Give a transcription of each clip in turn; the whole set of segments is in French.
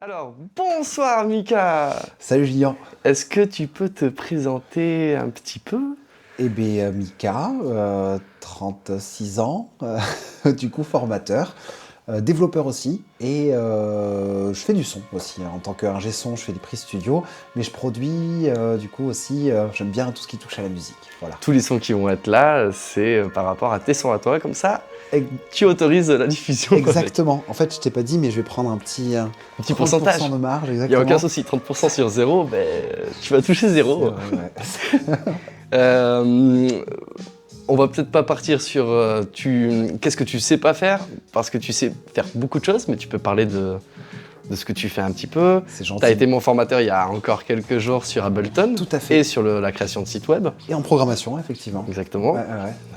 Alors, bonsoir Mika. Salut Julien. Est-ce que tu peux te présenter un petit peu? Eh bien, Mika, 36 ans, du coup formateur, développeur aussi, et je fais du son aussi. En tant qu'ingé son, je fais des prises studio, mais je produis du coup aussi, j'aime bien tout ce qui touche à la musique. Voilà. Tous les sons qui vont être là, c'est par rapport à tes sons à toi, comme ça, Et- tu autorises la diffusion. Exactement. En fait, je t'ai pas dit, mais je vais prendre un petit pourcentage. 30% de marge, Il n'y a exactement. aucun souci, 30% sur 0, ben, tu vas toucher 0. Ouais. On va peut-être pas partir sur qu'est-ce que tu sais pas faire, parce que tu sais faire beaucoup de choses, mais tu peux parler de ce que tu fais un petit peu. C'est Tu as gentil. été mon formateur il y a encore quelques jours sur Ableton. Tout à fait. Et sur la création de sites web. Et en programmation, effectivement. Exactement. Ouais.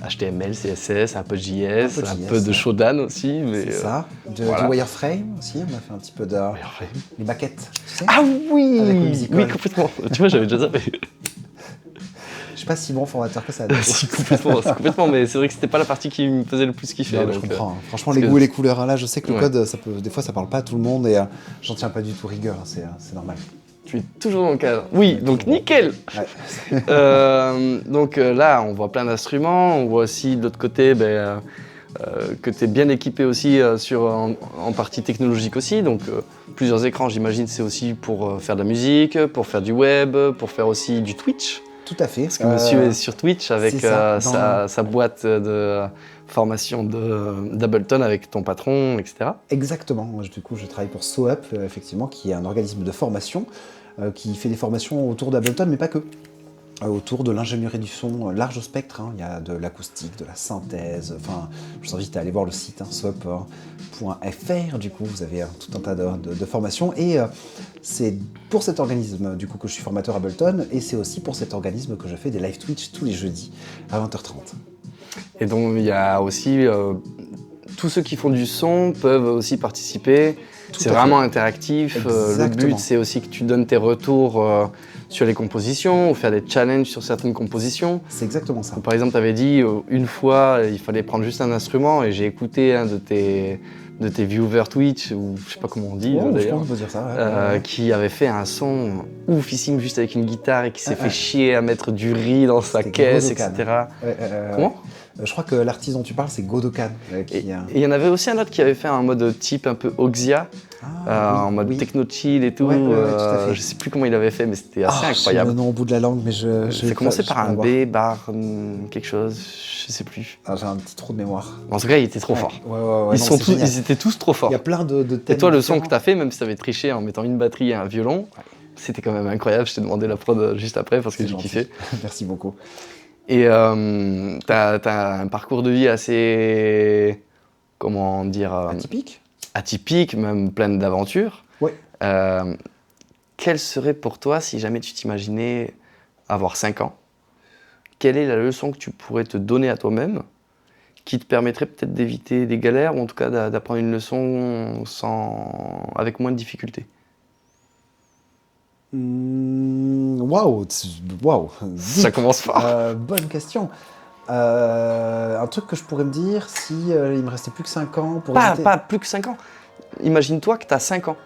HTML, CSS, un peu de JS, un peu de ouais. Shodan aussi. Mais, C'est ça. voilà. Du wireframe aussi, on a fait un petit peu de... Les maquettes, tu sais. Ah oui. Avec le musical. Oui, complètement. Tu vois, j'avais déjà zappé. Je suis pas si bon formateur que ça. Si, complètement, mais c'est vrai que c'était pas la partie qui me faisait le plus kiffer. Non, donc, je comprends. Franchement, parce les que- goûts et les couleurs, hein, là, je sais que le Ouais. code, des fois, ça parle pas à tout le monde et j'en tiens pas du tout rigueur, c'est normal. Tu es toujours dans le cadre. Oui, donc nickel. Ouais. Donc là, on voit plein d'instruments. On voit aussi de l'autre côté que tu es bien équipé aussi en partie technologique aussi. Donc plusieurs écrans, j'imagine, c'est aussi pour faire de la musique, pour faire du web, pour faire aussi du Twitch. Tout à fait. Parce que monsieur est sur Twitch avec c'est ça, sa boîte de formation d'Ableton avec ton patron, etc. Exactement. Moi, du coup, je travaille pour SOUP, effectivement, qui est un organisme de formation qui fait des formations autour d'Ableton, mais pas que. Autour de l'ingénierie du son, large spectre, hein. Il y a de l'acoustique, de la synthèse, enfin, je vous invite à aller voir le site soup.fr, du coup, vous avez tout un tas de formations, et c'est pour cet organisme, du coup, que je suis formateur Ableton, et c'est aussi pour cet organisme que je fais des live Twitch tous les jeudis à 20h30. Et donc il y a aussi tous ceux qui font du son peuvent aussi participer. C'est à vraiment fait. interactif. Le Exactement. but c'est aussi que tu donnes tes retours sur les compositions ou faire des challenges sur certaines compositions. C'est exactement ça. Donc, par exemple, tu avais dit une fois il fallait prendre juste un instrument et j'ai écouté un de tes viewers Twitch ou je sais pas comment on dit Oh, je d'ailleurs. pense qu'on peut dire ça. Ouais. Qui avait fait un son oufissime juste avec une guitare et qui s'est fait chier à mettre du riz dans sa C'était caisse, Godokan. etc. Ouais, Comment Je crois que l'artiste dont tu parles, c'est Godokan. Et il y en avait aussi un autre qui avait fait un mode type un peu Oxia, en mode techno chill et tout. Ouais, tout à fait. Je sais plus comment il avait fait, mais c'était assez incroyable. J'ai le nom au bout de la langue, mais Ça commençait par un B, bar, quelque chose, je sais plus. J'ai un petit trou de mémoire. En tout cas, il était trop fort. Ouais, Ils étaient tous trop forts. Il y a plein de thèmes. Et toi, le son que différents. tu as fait, même si tu avais triché en mettant une batterie et un violon, c'était quand même incroyable. Je t'ai demandé la prod juste après parce que C'est j'ai gentil. kiffé. Merci beaucoup. Et t'as un parcours de vie assez, comment dire, atypique, même plein d'aventures. Ouais. Quelle serait pour toi, si jamais tu t'imaginais avoir 5 ans, quelle est la leçon que tu pourrais te donner à toi-même qui te permettrait peut-être d'éviter des galères ou en tout cas d'apprendre une leçon avec moins de difficultés? Waouh. Ça commence fort. Bonne question. Un truc que je pourrais me dire si il me restait plus que 5 ans pour éviter... Pas plus que 5 ans. Imagine-toi que tu as 5 ans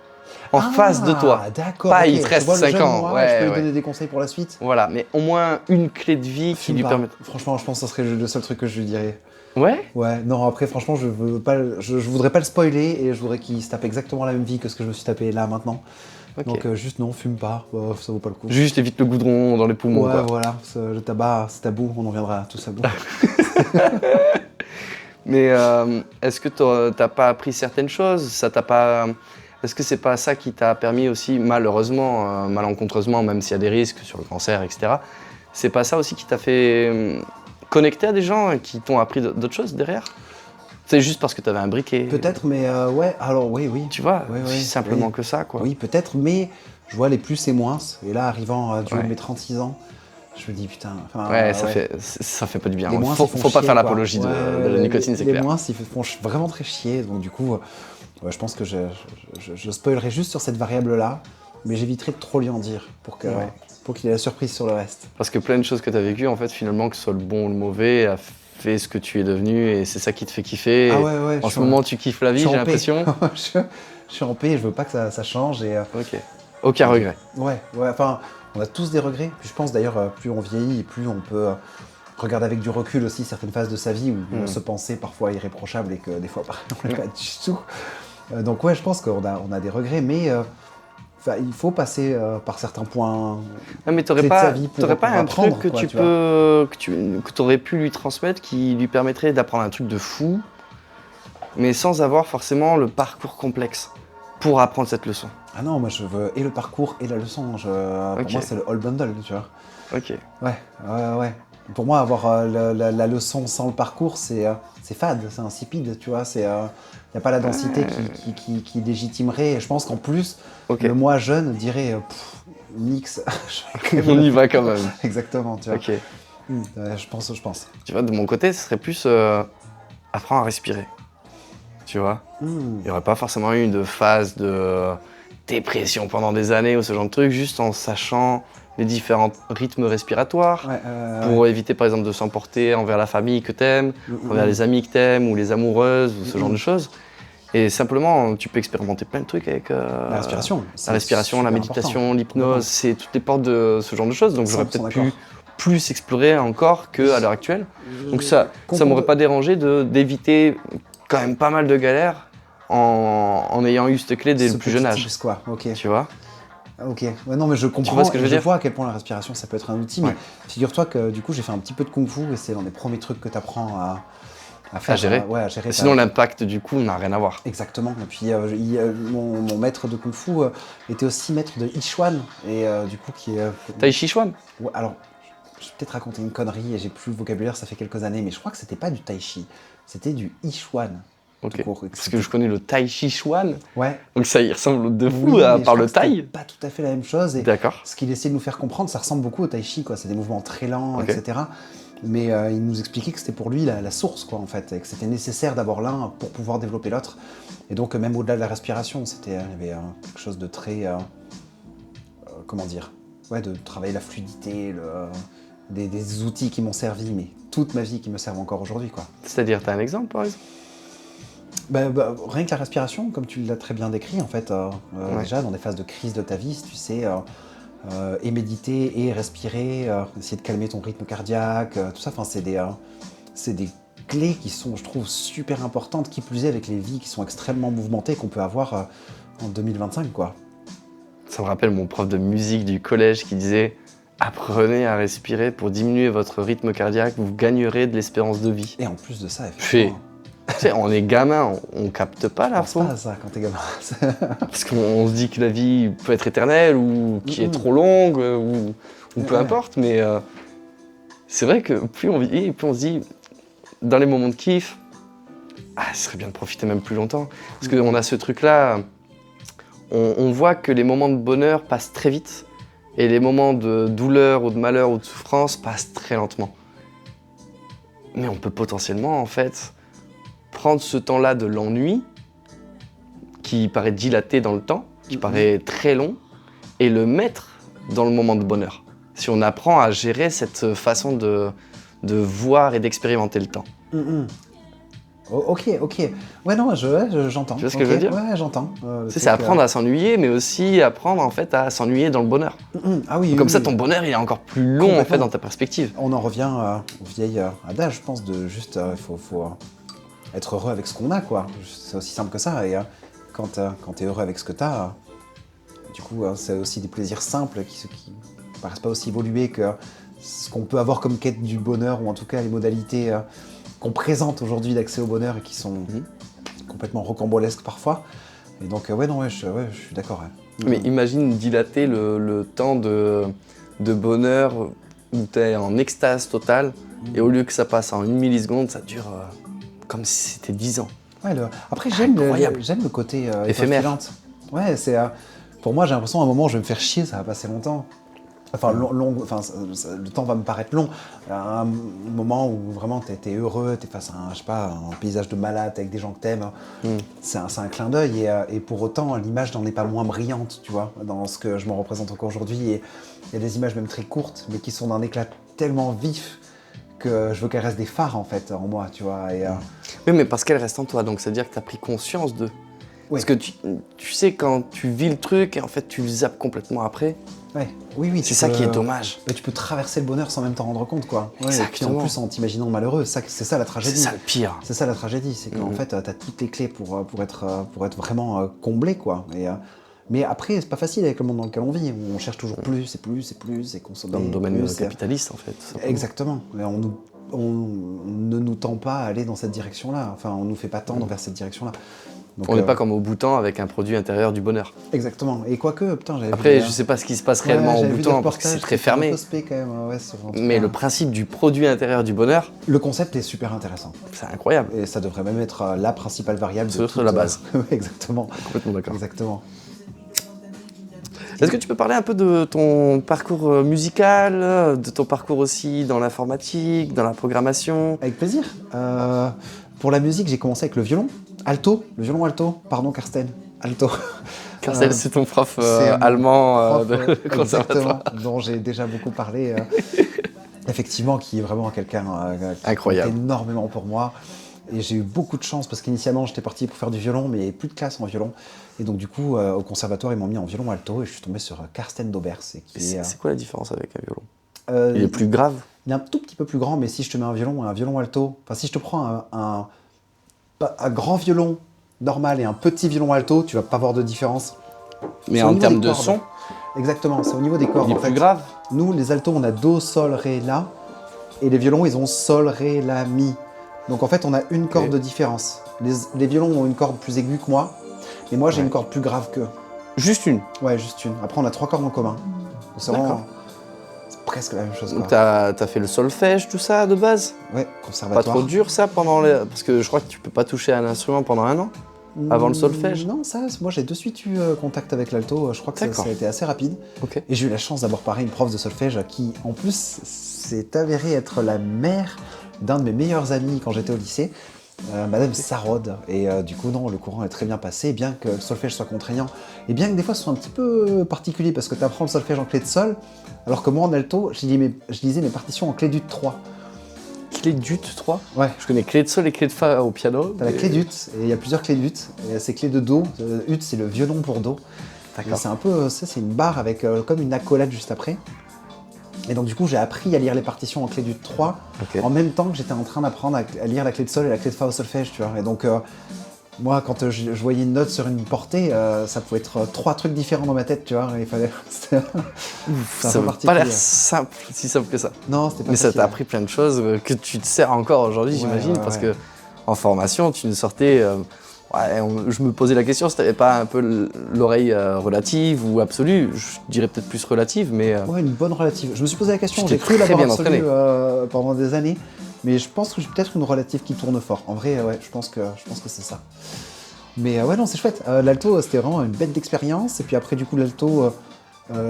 en face de toi. D'accord. Pas ok. il te reste Je vois le 5 jeune ans. moi, je peux lui Ouais. donner des conseils pour la suite. Voilà, mais au moins une clé de vie qui Fume lui pas. permette. Franchement, je pense que ça serait le seul truc que je lui dirais. Ouais. Ouais, non, après, franchement, je voudrais pas le spoiler et je voudrais qu'il se tape exactement la même vie que ce que je me suis tapé là maintenant. Ok. Donc, juste non, fume pas, ça vaut pas le coup. Juste évite le goudron dans les poumons. Ouais, quoi. voilà, le tabac, c'est tabou, on en viendra tous à bout. Mais est-ce que t'as pas appris certaines choses? Ça t'a pas. Est-ce que c'est pas ça qui t'a permis aussi, malheureusement, malencontreusement, même s'il y a des risques sur le cancer, etc. C'est pas ça aussi qui t'a fait connecter à des gens et qui t'ont appris d'autres choses derrière? C'est juste parce que t'avais un briquet. Peut-être, mais ouais, alors oui. Tu vois, Ouais, simplement oui. que ça, quoi. Oui, peut-être, mais je vois les plus et moins. Et là, arrivant du haut de Ouais. mes 36 ans, je me dis putain. Ouais, ça fait pas du bien. Les moins, Faut ils font pas chier, faire quoi. l'apologie de la nicotine, c'est les clair. Les moins, ils font vraiment très chier. Donc du coup, je pense que je spoilerai juste sur cette variable-là, mais j'éviterai de trop lui en dire pour qu'il ait la surprise sur le reste. Parce que plein de choses que tu as vécues, en fait, finalement, que ce soit le bon ou le mauvais, a fait ce que tu es devenu et c'est ça qui te fait kiffer. Ah Et ouais, en ce moment, tu kiffes la vie, j'ai l'impression. Je suis en paix, je veux pas que ça change. Ok. Aucun regret. Ouais, enfin, on a tous des regrets. Puis je pense d'ailleurs, plus on vieillit, plus on peut regarder avec du recul aussi certaines phases de sa vie où on se pensait parfois irréprochable et que des fois, pareil, on l'est pas du tout. Donc ouais, je pense qu'on a des regrets, mais il faut passer par certains points Mais de sa vie pour pas un apprendre, truc que quoi, tu peux, que t'aurais pu lui transmettre qui lui permettrait d'apprendre un truc de fou, mais sans avoir forcément le parcours complexe pour apprendre cette leçon. Ah non, moi je veux et le parcours et la leçon. Pour moi, c'est le all bundle, tu vois. Ok. Ouais. Pour moi, avoir la leçon sans le parcours, c'est fade, c'est insipide, tu vois. Il n'y a pas la densité qui légitimerait. Et je pense qu'en plus, le moi jeune dirait nix. On y va quand même. Exactement, tu vois. Ok. Je pense. Tu vois, de mon côté, ce serait plus apprendre à respirer. Tu vois, il n'y aurait pas forcément eu de phase de dépression pendant des années ou ce genre de truc, juste en sachant les différents rythmes respiratoires pour éviter par exemple de s'emporter envers la famille que t'aimes, envers les amis que t'aimes ou les amoureuses ou ce genre de choses. Et simplement, tu peux expérimenter plein de trucs avec la respiration. La respiration, la méditation, l'hypnose, c'est toutes les portes de ce genre de choses. Donc j'aurais peut-être pu plus explorer encore qu'à l'heure actuelle. Donc ça m'aurait pas dérangé d'éviter quand même pas mal de galères en ayant eu cette clé dès le plus jeune âge. Quoi. Okay. Tu vois? Ok, ouais, non mais je comprends, tu vois ce que je veux dire? vois à quel point la respiration ça peut être un outil, mais figure-toi que du coup j'ai fait un petit peu de kung fu et c'est l'un des premiers trucs que tu apprends à faire. À gérer. À gérer. Sinon l'impact du coup n'a rien à voir. Exactement, et puis mon maître de kung fu était aussi maître de Ichuan, et du coup qui est... Tai Chi Chuan? Ouais, alors, je vais peut-être raconter une connerie et j'ai plus le vocabulaire, ça fait quelques années, mais je crois que c'était pas du Tai Chi, c'était du Ichuan. Ok, parce que je connais le Tai Chi Chuan, ouais. Donc ça y ressemble de fou par le taille. Pas tout à fait la même chose. D'accord. Ce qu'il essaie de nous faire comprendre, ça ressemble beaucoup au Tai Chi, quoi. C'est des mouvements très lents, Okay. etc. Mais il nous expliquait que c'était pour lui la source, quoi, en fait, et que c'était nécessaire d'avoir l'un pour pouvoir développer l'autre. Et donc même au-delà de la respiration, il y avait quelque chose de très, comment dire, ouais, de travailler la fluidité, des outils qui m'ont servi, mais toute ma vie qui me servent encore aujourd'hui, quoi. C'est-à-dire, t'as un exemple par exemple? Rien que la respiration, comme tu l'as très bien décrit, en fait, déjà dans des phases de crise de ta vie, si tu sais, et méditer et respirer, essayer de calmer ton rythme cardiaque, tout ça, c'est des clés qui sont, je trouve, super importantes, qui plus est avec les vies qui sont extrêmement mouvementées qu'on peut avoir en 2025, quoi. Ça me rappelle mon prof de musique du collège qui disait « Apprenez à respirer pour diminuer votre rythme cardiaque, vous gagnerez de l'espérance de vie. » Et en plus de ça, effectivement... Tu sais, on est gamin, on capte pas la fois. On pense pas à ça quand t'es gamin. Parce qu'on se dit que la vie peut être éternelle ou qui est trop longue ou peu importe, mais c'est vrai que plus on vit, plus on se dit, dans les moments de kiff, ce serait bien de profiter même plus longtemps. Parce qu'on a ce truc-là, on voit que les moments de bonheur passent très vite et les moments de douleur ou de malheur ou de souffrance passent très lentement. Mais on peut potentiellement, en fait, prendre ce temps-là de l'ennui, qui paraît dilaté dans le temps, qui paraît très long, et le mettre dans le moment de bonheur. Si on apprend à gérer cette façon de voir et d'expérimenter le temps. Oh, ok. Ouais, non, j'entends. Tu vois ce que je veux dire? Ouais, j'entends. C'est apprendre à s'ennuyer, mais aussi apprendre en fait à s'ennuyer dans le bonheur. Ah oui. Comme ça, ton bonheur, il est encore plus long en fait dans ta perspective. On en revient au vieil adage, je pense, de juste, faut être heureux avec ce qu'on a, quoi. C'est aussi simple que ça. Et quand t'es heureux avec ce que t'as, du coup, c'est aussi des plaisirs simples qui paraissent pas aussi évolués que ce qu'on peut avoir comme quête du bonheur, ou en tout cas les modalités qu'on présente aujourd'hui d'accès au bonheur et qui sont complètement rocambolesques parfois. Et donc, je suis d'accord. Ouais. Mais imagine dilater le temps de bonheur où t'es en extase totale, et au lieu que ça passe en 1 milliseconde, ça dure comme si c'était 10 ans. Ouais, après, j'aime le côté éphémère. Ouais, pour moi, j'ai l'impression à un moment, je vais me faire chier, ça va passer longtemps. Enfin, le temps va me paraître long. À un moment où vraiment t'es heureux, t'es face à un paysage de malade avec des gens que t'aimes, c'est un clin d'œil. Et pour autant, l'image n'en est pas moins brillante, tu vois, dans ce que je me représente encore aujourd'hui. Et il y a des images même très courtes, mais qui sont d'un éclat tellement vif que je veux qu'elles restent des phares en fait en moi, tu vois. Et, Oui, mais parce qu'elle reste en toi, donc c'est-à-dire que tu as pris conscience de... Ouais. Parce que tu sais, quand tu vis le truc et en fait tu le zappes complètement après, ouais. Oui, c'est ça qui est dommage. Mais tu peux traverser le bonheur sans même t'en rendre compte, quoi. Ouais, et puis en Exactement. plus en t'imaginant malheureux, c'est ça la C'est tragédie. ça le pire. C'est ça la tragédie, c'est qu'en fait t'as toutes les clés pour être vraiment comblé, quoi. Mais après c'est pas facile avec le monde dans lequel on vit, on cherche toujours plus et plus et plus et consommer. Dans le domaine plus, capitaliste, en fait. tout simplement. Exactement. Et on ne nous tend pas à aller dans cette direction-là. Enfin, on nous fait pas tendre vers cette direction-là. Donc, On n'est pas comme au Bhoutan avec un produit intérieur du bonheur. Exactement. Et quoique, putain, j'avais Après, vu, je sais pas ce qui se passe réellement au j'avais vu des Bhoutan parce que c'est reportages très qui étaient un fermé. peu spé quand même, ouais, sur un truc, Mais le principe du produit intérieur du bonheur, le concept est super intéressant. c'est incroyable. Et ça devrait même être la principale variable de C'est toute la base. Ouais, exactement. Complètement d'accord. Exactement. Est-ce que tu peux parler un peu de ton parcours musical, de ton parcours aussi dans l'informatique, dans la programmation? Avec plaisir. Pour la musique, j'ai commencé avec le violon alto. Pardon, Karsten. Alto. Carcel, c'est ton prof c'est mon allemand prof, de conservatoire. exactement, dont j'ai déjà beaucoup parlé. Effectivement, qui est vraiment quelqu'un qui Incroyable. compte énormément pour moi. Et j'ai eu beaucoup de chance parce qu'initialement, j'étais parti pour faire du violon, mais il n'y avait plus de classe en violon. Et donc, du coup, au conservatoire, ils m'ont mis en violon alto et je suis tombé sur Karsten Dobers. C'est quoi la différence avec un violon? euh, Il est plus grave? il est un tout petit peu plus grand, mais si je te mets un violon alto, enfin, si je te prends un grand violon normal et un petit violon alto, tu vas pas voir de différence. Mais C'est au en niveau termes des de cordes. son, Exactement, c'est au niveau des cordes. il est en plus fait. grave? Nous, les altos, on a do, sol, ré, la. Et les violons, ils ont sol, ré, la, mi. Donc en fait, on a une corde de différence. Les violons ont une corde plus aiguë que moi. Et moi, j'ai Ouais. une corde plus grave qu'eux. Juste une. Ouais, juste une. Après, on a 3 cordes en commun. Donc c'est D'accord. vraiment... C'est presque la même chose, Donc quoi. t'as fait le solfège, tout ça, de base? Ouais, Pas conservatoire. trop dur, ça, pendant les... Parce que je crois que tu peux pas toucher à un instrument pendant un an? Avant le solfège? Non, ça, moi j'ai de suite eu contact avec l'alto. Je crois que ça D'accord. a été assez rapide. Ok. Et j'ai eu la chance d'avoir pareil une prof de solfège qui, en plus, s'est avérée être la mère d'un de mes meilleurs amis quand j'étais au lycée, Madame Sarod. Et du coup, non, le courant est très bien passé, bien que le solfège soit contraignant. Et bien que des fois, ce soit un petit peu particulier, parce que tu apprends le solfège en clé de sol, alors que moi, en alto, je lisais mes partitions en clé d'ut 3. Clé d'ut 3? Ouais. Je connais clé de sol et clé de fa au piano. T'as la clé d'ut, et il y a plusieurs clés d'ut. Et c'est clé de do. Ut, c'est le violon pour do. Et D'accord. c'est un peu, c'est une barre avec comme une accolade juste après. Et donc du coup, j'ai appris à lire les partitions en clé d'ut 3 Ok. en même temps que j'étais en train d'apprendre à lire la clé de sol et la clé de fa au solfège, tu vois. Et donc moi, quand je voyais une note sur une portée, ça pouvait être 3 trucs différents dans ma tête, tu vois. Il fallait. C'était c'est un Ça peu n'a pas particulier. l'air simple, si simple que ça. Non, c'était pas Mais ça facile. t'a appris plein de choses que tu te sers encore aujourd'hui, Ouais, j'imagine, ouais, parce ouais. que en formation, tu nous sortais. Je me posais la question si t'avais pas un peu l'oreille relative ou absolue. Je dirais peut-être plus relative, mais Ouais, une bonne relative. Je me suis posé la question, Tu t'es j'ai cru très l'avoir bien absolue entraîné. pendant des années, mais je pense que j'ai peut-être une relative qui tourne fort. En vrai, ouais, je pense que c'est ça. Mais ouais, non, c'est chouette. L'alto, c'était vraiment une bête d'expérience. Et puis après, du coup, l'alto,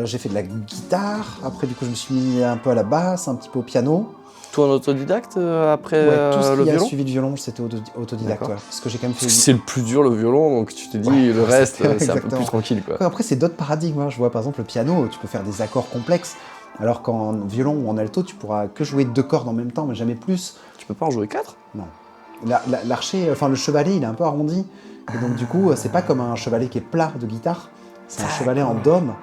j'ai fait de la guitare. Après, du coup, je me suis mis un peu à la basse, un petit peu au piano. toi en autodidacte après Ouais, tout ce le qui a violon. suivi le violon, c'était autodidacte. D'accord. Ouais, parce que j'ai quand même fait. Parce que c'est le plus dur le violon, donc tu te dis Ouais, le reste, c'est un peu exactement. plus tranquille, quoi. Ouais, après, c'est d'autres paradigmes. Hein. Je vois par exemple le piano, tu peux faire des accords complexes, alors qu'en violon ou en alto, tu pourras que jouer 2 cordes en même temps, mais jamais plus. Tu peux pas en jouer 4? Non. L'archer, enfin le chevalet, il est un peu arrondi. Et donc du coup, c'est pas comme un chevalet qui est plat de guitare. C'est un D'accord. chevalet en dôme.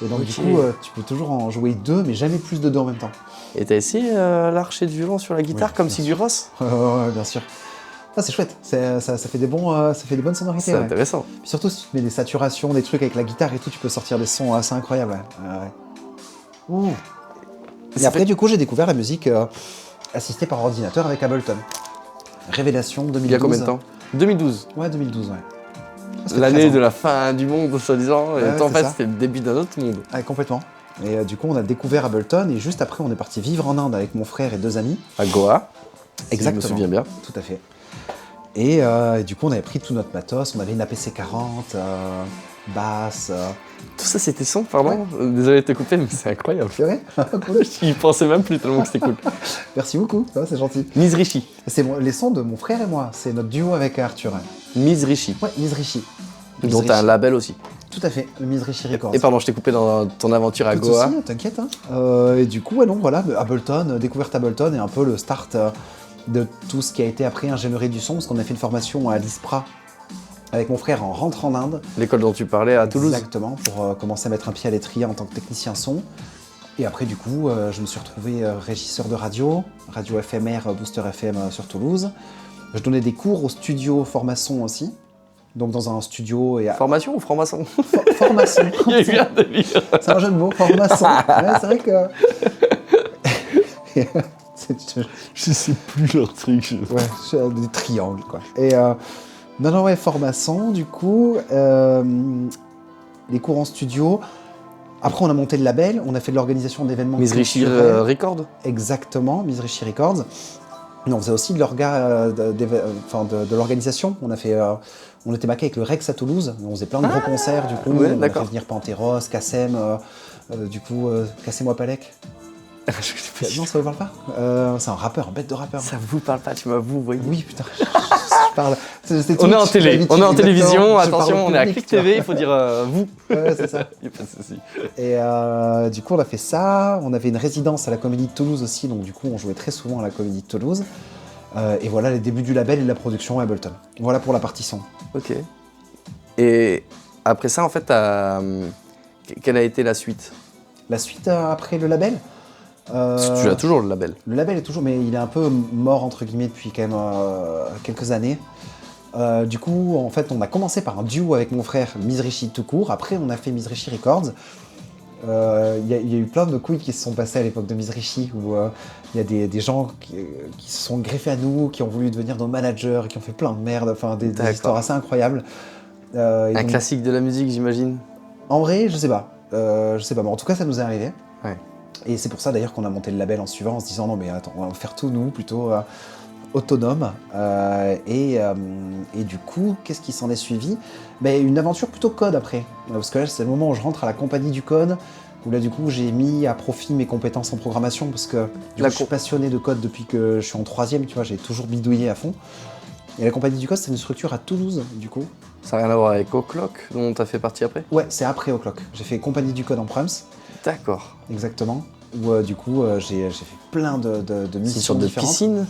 Et donc du Ok. coup, tu peux toujours en jouer 2, mais jamais plus de 2 en même temps. Et t'as essayé l'archer de violon sur la guitare Oui, comme bien Sigur Rós? Ouais, bien sûr. Ah, c'est chouette. Ça fait des bonnes sonorités. C'est Ouais. intéressant. Puis surtout, si tu mets des saturations, des trucs avec la guitare et tout, tu peux sortir des sons assez incroyables. Ouais. Ouh. Et Ça après, fait- du coup, j'ai découvert la musique assistée par ordinateur avec Ableton. Révélation 2012. Il y a combien de temps? 2012. Ouais, 2012, ouais. Ça fait L'année 13 ans. de la fin du monde, soi-disant. Et Ouais, toi, en c'est fait, ça. c'était le début d'un autre monde. Ouais, complètement. Et du coup, on a découvert Ableton et juste après, on est parti vivre en Inde avec mon frère et 2 amis. À Goa. Exactement. Si je me souviens bien. Tout à fait. Et du coup, on avait pris tout notre matos. On avait une APC-40, basse. Tout ça, c'était son, pardon. Désolé de te couper, mais c'est incroyable. C'est vrai. Cool. J'y pensais même plus tellement que c'était cool. Merci beaucoup, ça, c'est gentil. Miss Rishi. C'est les sons de mon frère et moi. C'est notre duo avec Arthur. Miss Rishi. Ouais, Miss Rishi. Dont t'as un label aussi. Tout à fait, Mitsubishi Records. Et pardon, je t'ai coupé dans ton aventure à Pas de Goa. souci, t'inquiète. Et du coup, non, voilà, Ableton, découverte Ableton et un peu le start de tout ce qui a été après ingénierie du son, parce qu'on a fait une formation à l'ISPRA avec mon frère en rentrant d'Inde. L'école dont tu parlais à Toulouse. Exactement, pour commencer à mettre un pied à l'étrier en tant que technicien son. Et après, du coup, je me suis retrouvé régisseur de radio FMR, Booster FM sur Toulouse. Je donnais des cours au studio Formason aussi. Donc dans un studio et Formation ou franc-maçon? Formation. Il y a eu un délire. C'est un jeu de mots, Formason. Ouais, c'est vrai que. Je sais plus leur truc. Ouais, c'est des triangles quoi. Et non, ouais, Formason, du coup, les cours en studio. Après, on a monté le label, on a fait de l'organisation d'événements. Mitsubishi Records. Exactement, Mitsubishi Records. Mais on faisait aussi de l'organisation. On était baqué avec le Rex à Toulouse. On faisait plein de gros concerts, du coup. Ouais, on a d'accord. fait venir Panteros, Kassem, du coup, Cassez-moi Palek. Non, ça vous parle pas c'est un rappeur, un bête de rappeur. Ça vous parle pas, tu m'as vous voyez. Oui, putain, je parle. On est en télé, on est en télévision, exactement. attention, on est à Click TV, il faut dire vous. Ouais, c'est ça. Il n'y a pas de souci. Et du coup, on a fait ça. On avait une résidence à la Comédie de Toulouse aussi, donc du coup, on jouait très souvent à la Comédie de Toulouse. Et voilà les débuts du label et de la production à Ableton. Voilà pour la partie son. Ok. Et après ça, en fait, quelle a été la suite? La suite après le label Parce que tu as toujours le label. Le label est toujours, mais il est un peu mort entre guillemets depuis quand même quelques années. Du coup, en fait, on a commencé par un duo avec mon frère, Mitsubishi tout court. Après, on a fait Mitsubishi Records. Il y a eu plein de couilles qui se sont passées à l'époque de Mitsubishi, où il y a des gens qui se sont greffés à nous, qui ont voulu devenir nos managers, qui ont fait plein de merde, enfin des histoires assez incroyables. Un classique de la musique, j'imagine. En vrai, je sais pas, mais en tout cas, ça nous est arrivé. Ouais. Et c'est pour ça d'ailleurs qu'on a monté le label en suivant, en se disant non mais attends, on va faire tout nous, plutôt autonome. Et du coup, qu'est-ce qui s'en est suivi? Une aventure plutôt code après. Parce que là, c'est le moment où je rentre à la compagnie du code, où là du coup j'ai mis à profit mes compétences en programmation, parce que je suis passionné de code depuis que je suis en 3e, tu vois, j'ai toujours bidouillé à fond. Et la compagnie du code, c'est une structure à Toulouse, du coup. Ça n'a rien à voir avec O'Clock, dont tu as fait partie après? Ouais, c'est après O'Clock. J'ai fait compagnie du code en Prums. D'accord. Exactement. Où du coup, j'ai fait plein de missions C'est sur de différentes. piscine?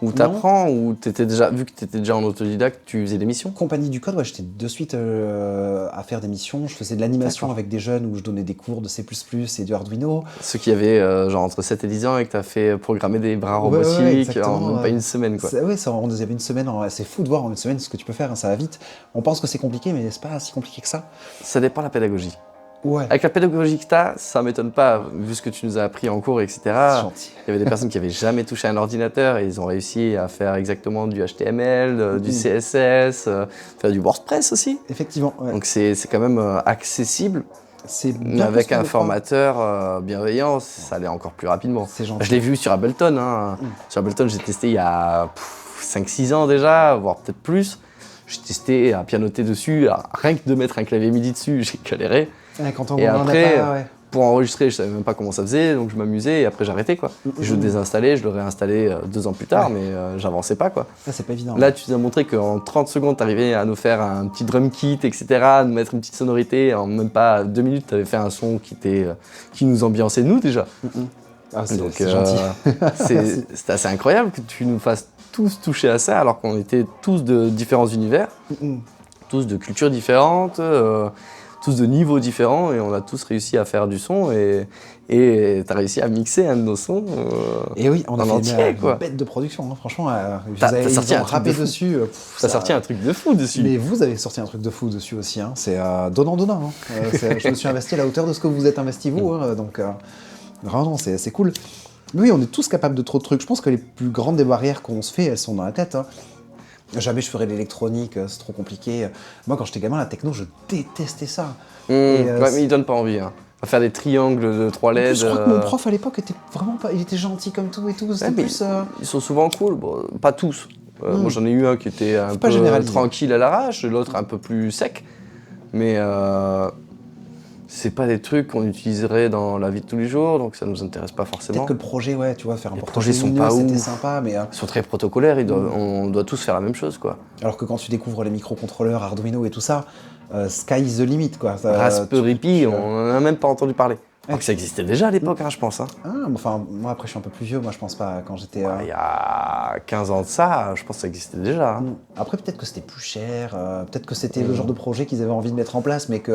Où t'apprends, ou t'étais déjà, vu que tu étais déjà en autodidacte, tu faisais des missions? Compagnie du code, ouais, j'étais de suite à faire des missions. Je faisais de l'animation avec des jeunes où je donnais des cours de C++ et du Arduino. Ceux qui avaient genre entre 7 et 10 ans et que t'as fait programmer des bras robotiques en même pas une semaine, quoi. Ouais, on avait une semaine, c'est fou de voir en une semaine ce que tu peux faire, hein, ça va vite. On pense que c'est compliqué, mais c'est pas si compliqué que ça. Ça dépend de la pédagogie. Ouais. Avec la pédagogie que t'as, ça m'étonne pas, vu ce que tu nous as appris en cours, etc. C'est gentil. Il y avait des personnes qui n'avaient jamais touché un ordinateur et ils ont réussi à faire exactement du HTML, du CSS, faire du WordPress aussi. Effectivement, ouais. Donc c'est quand même accessible. Mais avec un formateur bienveillant, ça allait encore plus rapidement. C'est gentil. Je l'ai vu sur Ableton. Hein. Sur Ableton, j'ai testé il y a 5-6 ans déjà, voire peut-être plus. J'ai testé à pianoter dessus, rien que de mettre un clavier MIDI dessus, j'ai galéré. Ouais, quand on et après, ouais. pour enregistrer, je savais même pas comment ça faisait, donc je m'amusais et après j'arrêtais, quoi. Je le désinstallais, je le réinstallais 2 ans plus tard, mais j'avançais pas, quoi. Ça, c'est pas évident. Là, tu nous as montré qu'en 30 secondes, tu arrivais à nous faire un petit drum kit, etc., à nous mettre une petite sonorité. En même pas 2 minutes, tu avais fait un son qui nous ambiançait, nous, déjà. Ah, c'est donc gentil. c'est assez incroyable que tu nous fasses tous toucher à ça, alors qu'on était tous de différents univers, tous de cultures différentes, tous de niveaux différents, et on a tous réussi à faire du son, et tu as réussi à mixer un de nos sons et oui, on a fait entier, une bête de production, hein. Franchement, t'as sorti un truc rappé de fou. dessus. T'as sorti un truc de fou dessus. Mais vous avez sorti un truc de fou dessus aussi, hein. C'est donnant-donnant. Hein. Je me suis investi à la hauteur de ce que vous êtes investi vous, hein. Donc vraiment, c'est cool. Mais oui, on est tous capables de trop de trucs. Je pense que les plus grandes des barrières qu'on se fait, elles sont dans la tête, hein. Jamais je ferais de l'électronique, c'est trop compliqué. Moi, quand j'étais gamin, la techno, je détestais ça. Ouais, mais il donne pas envie. Hein. À faire des triangles de 3 LED. Je crois que mon prof à l'époque était vraiment pas. Il était gentil comme tout et tout. C'était plus. Ils sont souvent cool, bon, pas tous. Moi, j'en ai eu un qui était un peu tranquille à l'arrache, l'autre un peu plus sec. Mais c'est pas des trucs qu'on utiliserait dans la vie de tous les jours, donc ça nous intéresse pas forcément. Peut-être que le projet, ouais, tu vois, faire un portage projets sont pas c'était ouf. sympa, mais. Ils sont très protocolaires, on doit tous faire la même chose, quoi. Alors que quand tu découvres les microcontrôleurs, Arduino et tout ça, sky is the limit, quoi. Raspberry Pi, on n'en a même pas entendu parler. Alors Ouais. que ça existait déjà à l'époque, hein, je pense. Hein. Ah, enfin, moi après je suis un peu plus vieux, moi je pense pas quand j'étais. Il y a 15 ans de ça, je pense que ça existait déjà. Hein. Après peut-être que c'était plus cher, peut-être que c'était le genre de projet qu'ils avaient envie de mettre en place, mais que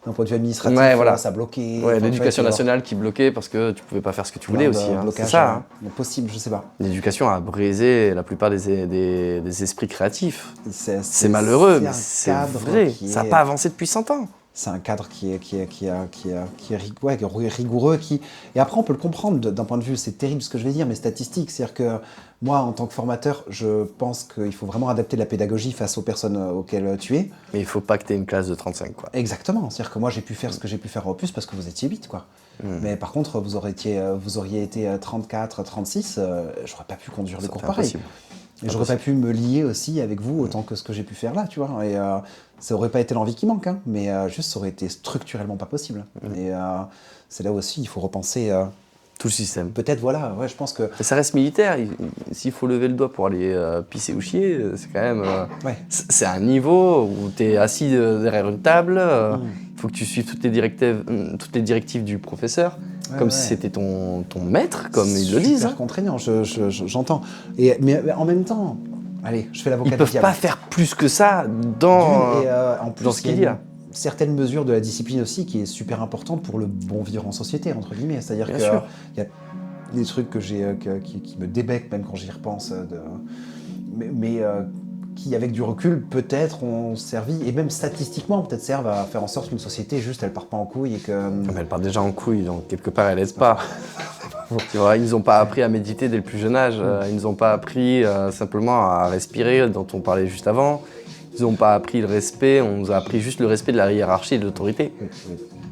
d'un point de vue administratif, Ouais, voilà. ça bloquait. Ouais, Enfin, l'éducation en fait, nationale qui bloquait parce que tu pouvais pas faire ce que tu voulais plein de aussi. Hein. C'est blocages, ça. Hein. possible, je sais pas. L'éducation a brisé la plupart des esprits créatifs. C'est C'est malheureux, mais un c'est cadre vrai. qui Ça n'a est- pas avancé depuis 100 ans. C'est un cadre qui est rigoureux. Et après, on peut le comprendre d'un point de vue, c'est terrible ce que je vais dire, mais statistique. C'est-à-dire que moi, en tant que formateur, je pense qu'il faut vraiment adapter la pédagogie face aux personnes auxquelles tu es. Mais il faut pas que tu aies une classe de 35, quoi. Exactement. C'est-à-dire que moi, j'ai pu faire ce que j'ai pu faire au plus parce que vous étiez 8, quoi. Mais par contre, vous auriez été 34, 36, j'aurais pas pu conduire les cours pareil. Impossible. Et j'aurais pas pu me lier aussi avec vous autant que ce que j'ai pu faire là, tu vois. Et ça aurait pas été l'envie qui manque, hein, mais juste ça aurait été structurellement pas possible. Et c'est là aussi, il faut repenser. Tout le système. Peut-être, voilà, ouais, je pense que. Ça reste militaire. S'il faut lever le doigt pour aller pisser ou chier, c'est quand même. Ouais. C'est un niveau où tu es assis derrière une table. Il faut que tu suives toutes les directives du professeur, comme si c'était ton maître, comme ils le disent. C'est Hein. contraignant, j'entends. Mais en même temps, allez, je fais l'avocat Ils du peuvent diable. pas faire plus que ça dans, En plus, dans ce qu'il y a. Certaines mesures de la discipline aussi qui est super importante pour le bon vivre en société, entre guillemets. C'est-à-dire Bien qu'il sûr. y a des trucs que qui me débecquent même quand j'y repense, mais qui, avec du recul, peut-être ont servi, et même statistiquement, peut-être servent à faire en sorte qu'une société, juste, elle part pas en couille et que... Mais elle part déjà en couille, donc quelque part elle aide pas. Tu vois, ils nous ont pas appris à méditer dès le plus jeune âge. Ils nous ont pas appris simplement à respirer, dont on parlait juste avant. Ils n'ont pas appris le respect, on nous a appris juste le respect de la hiérarchie et de l'autorité. Oui.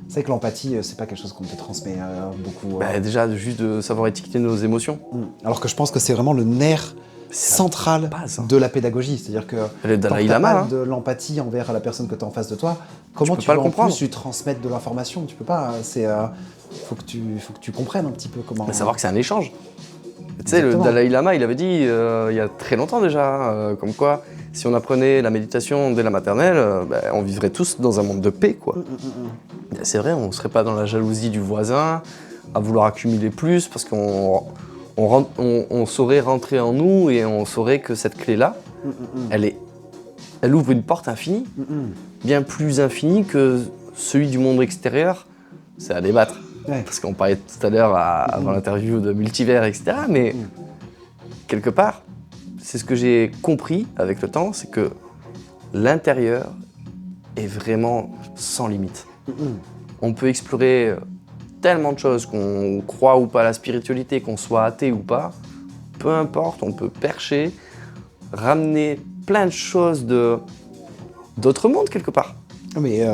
C'est vrai que l'empathie, c'est pas quelque chose qu'on te transmet beaucoup. Déjà, juste de savoir étiqueter nos émotions. Alors que je pense que c'est vraiment le nerf central base, hein. de la pédagogie. C'est-dire que Le tant Dalai que t'as Lama, pas hein. de l'empathie envers la personne que tu as en face de toi, comment peux tu pas peux le en comprendre. plus lui transmettre de l'information? Tu peux pas. Faut que tu comprennes un petit peu comment... Mais savoir que c'est un échange. Tu sais, le Exactement. Dalai Lama, il avait dit il y a très longtemps déjà, comme quoi, si on apprenait la méditation dès la maternelle, on vivrait tous dans un monde de paix, quoi. C'est vrai, on ne serait pas dans la jalousie du voisin, à vouloir accumuler plus, parce on saurait rentrer en nous et on saurait que cette clé-là, elle ouvre une porte infinie, bien plus infinie que celui du monde extérieur. C'est à débattre. Ouais. Parce qu'on parlait tout à l'heure avant l'interview de multivers, etc. Mais quelque part, c'est ce que j'ai compris avec le temps, c'est que l'intérieur est vraiment sans limite. On peut explorer tellement de choses, qu'on croit ou pas à la spiritualité, qu'on soit athée ou pas, peu importe, on peut percher, ramener plein de choses d'autres mondes quelque part. Mais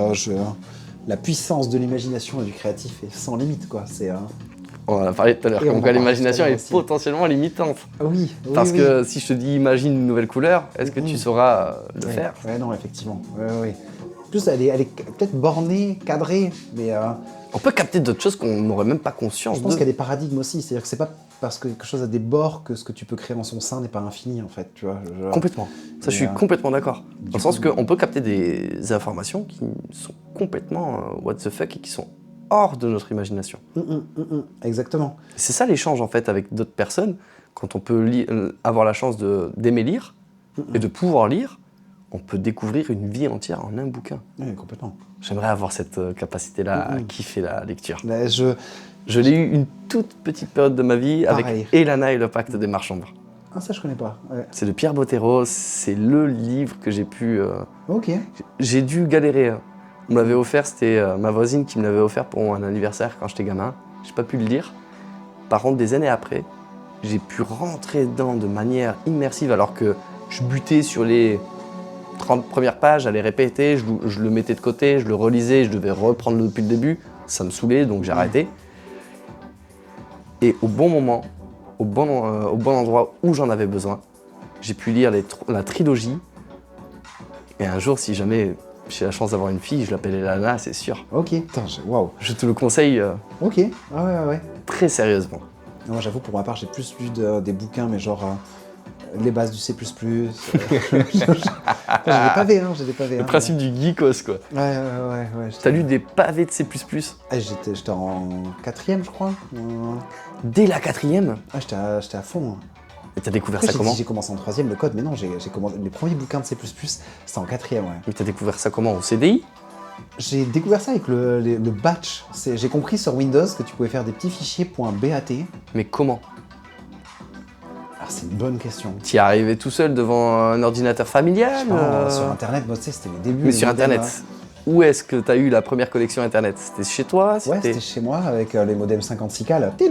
la puissance de l'imagination et du créatif est sans limite, quoi. On en a parlé tout à l'heure, Et on comme en quoi parle l'imagination tout à l'heure est aussi. potentiellement limitante. Oui. Parce que si je te dis imagine une nouvelle couleur, est-ce que tu sauras le faire? Ouais, non, effectivement. Ouais. En plus, elle est peut-être bornée, cadrée, mais On peut capter d'autres choses qu'on n'aurait même pas conscience je pense de. qu'il y a des paradigmes aussi. C'est-à-dire que c'est pas parce que quelque chose a des bords que ce que tu peux créer en son sein n'est pas infini, en fait. Tu vois, Complètement. Ça, je suis complètement d'accord. Dans le sens qu'on peut capter des informations qui sont complètement what the fuck et qui sont hors de notre imagination. Exactement. C'est ça l'échange en fait avec d'autres personnes, quand on peut avoir la chance d'aimer lire et de pouvoir lire, on peut découvrir une vie entière en un bouquin. Oui, complètement. J'aimerais avoir cette capacité-là à kiffer la lecture. Là, Je l'ai eu une toute petite période de ma vie Pareil. avec Elana et le pacte des marchands. Ah, ça, je connais pas. Ouais. C'est de Pierre Bottero, c'est le livre que j'ai pu... Ok. J'ai dû galérer. Hein. On me l'avait offert, c'était ma voisine qui me l'avait offert pour un anniversaire quand j'étais gamin. J'ai pas pu le lire. Par contre, des années après, j'ai pu rentrer dedans de manière immersive alors que je butais sur les 30 premières pages, j'allais répéter, je le mettais de côté, je le relisais, je devais reprendre depuis le début. Ça me saoulait, donc j'ai arrêté. Et au bon moment, au bon endroit où j'en avais besoin, j'ai pu lire la trilogie. Et un jour, si jamais j'ai la chance d'avoir une fille, je l'appelle Elana, c'est sûr. Ok. Putain, waouh. Je te le conseille Ok. Ah ouais. très sérieusement. Non, moi, j'avoue, pour ma part, j'ai plus lu des bouquins, mais genre les bases du C++. J'ai des pavés, hein, j'ai des pavés. Le principe du geekos, quoi. Ouais. T'as lu des pavés de C++? J'étais en 4ème, je crois. Dès la 4e? Ah, j'étais à fond. Et t'as découvert Après, ça comment? j'ai commencé en 3ème le code, mais non, j'ai commencé mes premiers bouquins de C++, c'était en 4ème, ouais. Mais t'as découvert ça comment? Au CDI? J'ai découvert ça avec le batch. J'ai compris sur Windows que tu pouvais faire des petits fichiers .bat. Mais comment? Alors c'est une bonne question. T'y es arrivé tout seul devant un ordinateur familial? Sur Internet, moi, tu sais, c'était mes débuts. Mais sur les modems, Internet. Où est-ce que t'as eu la première connexion Internet? C'était chez toi? Ouais, c'était chez moi avec les modems 56K là. Tu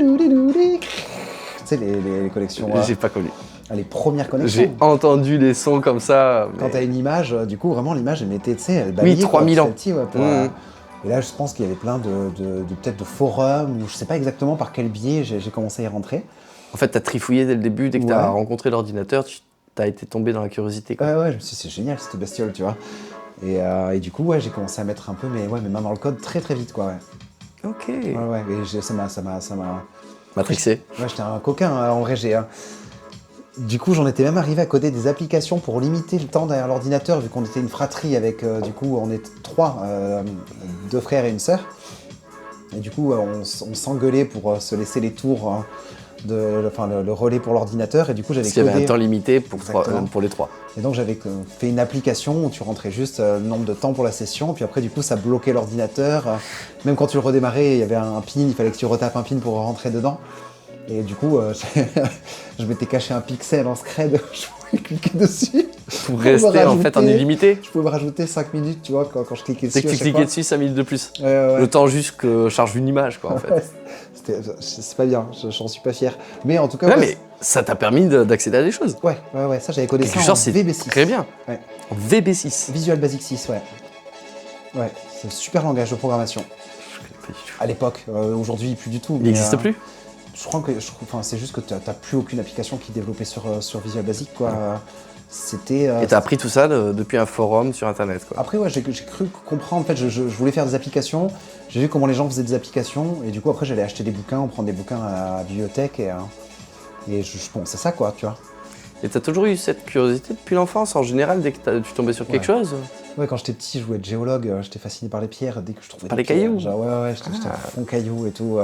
sais, les connexions. J'ai pas connu. Les premières connexions. J'ai entendu les sons comme ça. Quand mais- t'as une image, du coup, vraiment, l'image, elle mettait, tu sais, elle Oui, balayait, 3000 quoi, ans. petit à petit, ouais, Et là, je pense qu'il y avait plein peut-être de forums, ou je sais pas exactement par quel biais j'ai commencé à y rentrer. En fait, t'as trifouillé dès le début, dès que t'as Ouais. rencontré l'ordinateur, t'as été tombé dans la curiosité, quoi. Ouais, je me suis dit, c'est génial cette bestiole, tu vois. Et du coup, ouais, j'ai commencé à mettre un peu mes mains dans le code très très vite, quoi, ouais. Ok. Ouais, et ça m'a. Matrixé. Ouais, j'étais un coquin, hein, en vrai, Du coup, j'en étais même arrivé à coder des applications pour limiter le temps derrière l'ordinateur, vu qu'on était une fratrie avec, du coup, on est 3, 2 frères et une sœur. Et du coup, on s'engueulait pour se laisser les tours, hein, le relais pour l'ordinateur. Et du coup, j'avais Parce qu'il y avait codé. un temps limité pour Exactement. les 3. Et donc, j'avais fait une application où tu rentrais juste le nombre de temps pour la session. Puis après, du coup, ça bloquait l'ordinateur. Même quand tu le redémarrais, il y avait un pin, il fallait que tu retapes un pin pour rentrer dedans. Et du coup, je m'étais caché un pixel en scred, je pouvais cliquer dessus. Pour rester en fait en illimité. Je pouvais me rajouter 5 minutes, tu vois, quand je cliquais dessus. Dès que tu cliquais dessus, 5 minutes de plus. Ouais. Le temps juste que charge une image, quoi, en fait. C'est pas bien, j'en suis pas fier. Mais en tout cas, Ouais, mais ça t'a permis d'accéder à des choses. Ouais, ça j'avais codé Quelque ça en chose, c'est VB6. très bien. Ouais. En VB6. Visual Basic 6, ouais. Ouais, c'est un super langage de programmation. À l'époque, aujourd'hui plus du tout. Il n'existe plus? Je crois que c'est juste que t'as plus aucune application qui est développée sur Visual Basic, quoi. C'était. Et t'as appris tout ça depuis un forum sur internet, quoi. Après, ouais, j'ai cru comprendre. En fait, je voulais faire des applications. J'ai vu comment les gens faisaient des applications, et du coup, après, j'allais acheter des bouquins, prendre des bouquins à la bibliothèque, et bon, c'est ça, quoi, tu vois. Et t'as toujours eu cette curiosité depuis l'enfance, en général, dès que tu tombais sur quelque chose? Ouais, quand j'étais petit, je voulais être géologue, j'étais fasciné par les pierres, dès que je trouvais Par des les cailloux? pierres, genre, ouais, j'étais à fond cailloux et tout.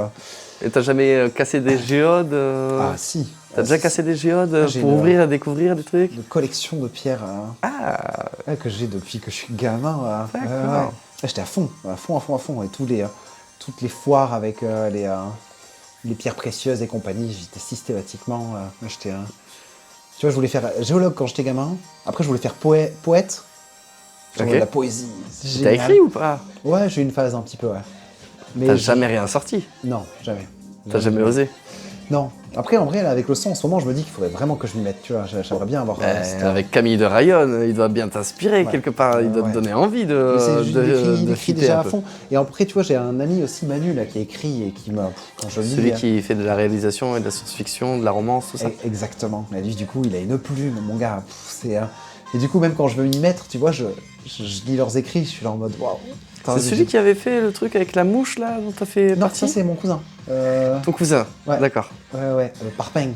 Et t'as jamais cassé des géodes Ah, si. T'as déjà cassé des géodes j'ai pour ouvrir et découvrir des trucs? Une collection de pierres que j'ai depuis que je suis gamin. D'accord. J'étais à fond. Et toutes les foires avec les pierres précieuses et compagnie, j'étais systématiquement. Tu vois, je voulais faire géologue quand j'étais gamin. Après, je voulais faire poète. Je voulais Ok. la poésie. C'est T'as génial. écrit ou pas? Ouais, j'ai eu une phase un petit peu, ouais. Mais T'as jamais rien sorti? Non, jamais. T'as jamais osé? Non. Après, en vrai, là, avec le son, en ce moment, je me dis qu'il faudrait vraiment que je m'y mette, tu vois. J'aimerais bien avoir... Avec Camille de Rayonne, il doit bien t'inspirer quelque part, il doit te donner envie Mais c'est juste, il de écrit fitter déjà un à peu. fond. Et après, tu vois, j'ai un ami aussi, Manu, là, qui écrit et qui m'a... Quand je lis... Celui qui fait de la réalisation et de la science-fiction, de la romance, tout ça. Exactement. Mais lui, du coup, il a une plume, mon gars. Et du coup, même quand je veux m'y mettre, tu vois, je lis leurs écrits, je suis là en mode, waouh. C'est celui qui avait fait le truc avec la mouche, là, dont t'as fait Non, partie? ça, c'est mon cousin. Ton cousin, Ouais. d'accord. Ouais, Parpaing.